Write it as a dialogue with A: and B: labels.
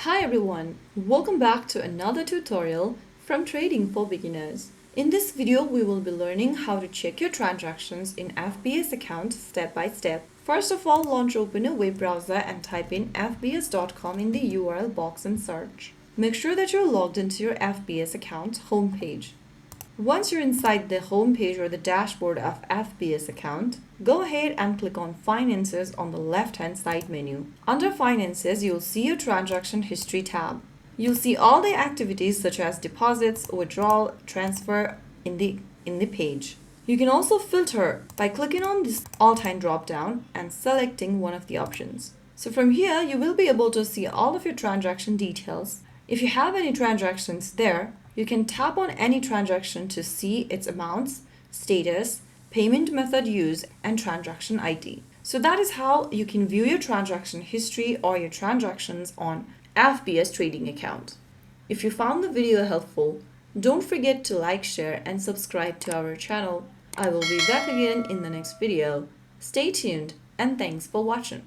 A: Hi everyone, welcome back to another tutorial from Trading for Beginners. In this video, we will be learning how to check your transactions in FBS account step by step. First of all, open a web browser and type in fbs.com in the URL box and search. Make sure that you're logged into your FBS account homepage. Once you're inside the homepage or the dashboard of FBS account, go ahead and click on Finances on the left-hand side menu. Under Finances, you'll see your Transaction History tab. You'll see all the activities such as deposits, withdrawal, transfer in the page. You can also filter by clicking on this all-time drop-down and selecting one of the options. So from here, you will be able to see all of your transaction details. If you have any transactions there, you can tap on any transaction to see its amounts, status, payment method used, and transaction ID. So that is how you can view your transaction history or your transactions on FBS trading account. If you found the video helpful, don't forget to like, share, and subscribe to our channel. I will be back again in the next video. Stay tuned and thanks for watching.